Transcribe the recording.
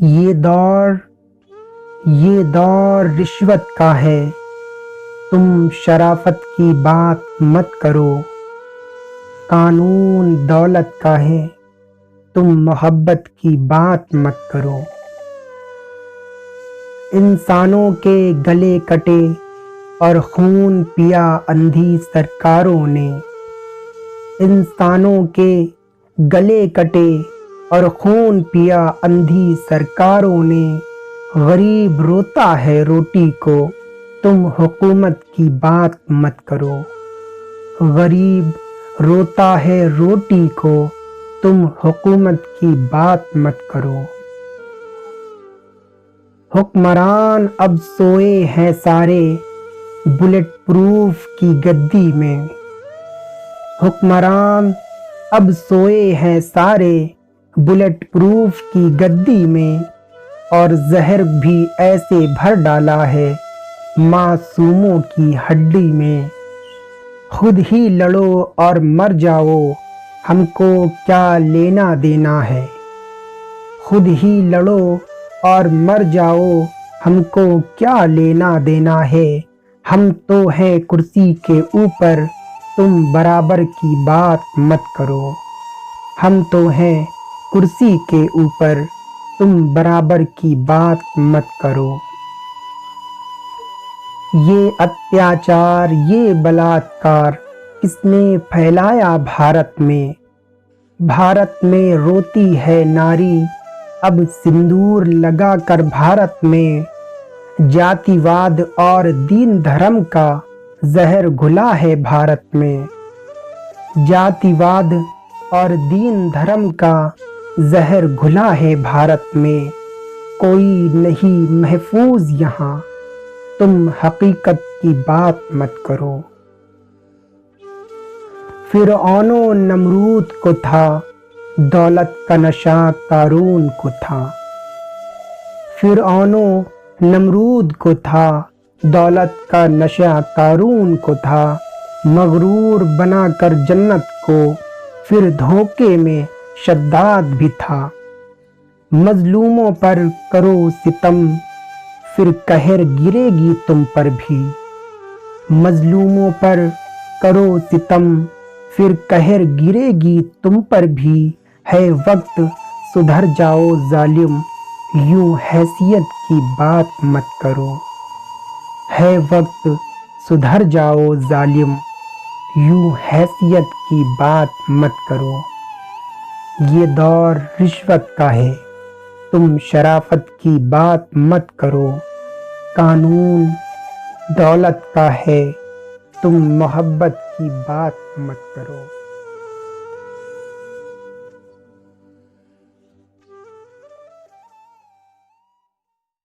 یہ دور رشوت کا ہے، تم شرافت کی بات مت کرو۔ قانون دولت کا ہے، تم محبت کی بات مت کرو۔ انسانوں کے گلے کٹے اور خون پیا اندھی سرکاروں نے۔ انسانوں کے گلے کٹے اور خون پیا اندھی سرکاروں نے۔ غریب روتا ہے روٹی کو، تم حکومت کی بات مت کرو۔ غریب روتا ہے روٹی کو، تم حکومت کی بات مت کرو۔ حکمران اب سوئے ہیں سارے بلٹ پروف کی گدی میں۔ حکمران اب سوئے ہیں سارے بلٹ پروف کی گدی میں، اور زہر بھی ایسے بھر ڈالا ہے معصوموں کی ہڈی میں۔ خود ہی لڑو اور مر جاؤ، ہم کو کیا لینا دینا ہے۔ خود ہی لڑو اور مر جاؤ، ہم کو کیا لینا دینا ہے۔ ہم تو ہیں کرسی کے اوپر، تم برابر کی بات مت کرو۔ ہم تو ہیں کرسی کے اوپر، تم برابر کی بات مت کرو۔ یہ اتیاچار، یہ بلاತ್ಕಾರ کس نے پھیلایا بھارت میں؟ بھارت میں روتی ہے ناری، اب سندور لگا کر بھارت میں۔ جاتی واد اور دین دھرم کا زہر گھلا ہے بھارت میں۔ جاتی واد اور دین دھرم کا زہر گھلا ہے بھارت میں۔ کوئی نہیں محفوظ یہاں، تم حقیقت کی بات مت کرو۔ فرعون و نمرود کو تھا، دولت کا نشہ قارون کو تھا۔ فرعون و نمرود کو تھا، دولت کا نشہ قارون کو تھا۔ مغرور بنا کر جنت کو، پھر دھوکے میں شداد بھی تھا۔ مظلوموں پر کرو ستم، پھر قہر گرے گی تم پر بھی۔ مظلوموں پر کرو ستم، پھر قہر گرے گی تم پر بھی۔ ہے وقت سدھر جاؤ ظالم، یوں حیثیت کی بات مت کرو۔ ہے وقت سدھر جاؤ ظالم، یوں حیثیت کی بات مت کرو۔ یہ دور رشوت کا ہے، تم شرافت کی بات مت کرو۔ قانون دولت کا ہے، تم محبت کی بات مت کرو۔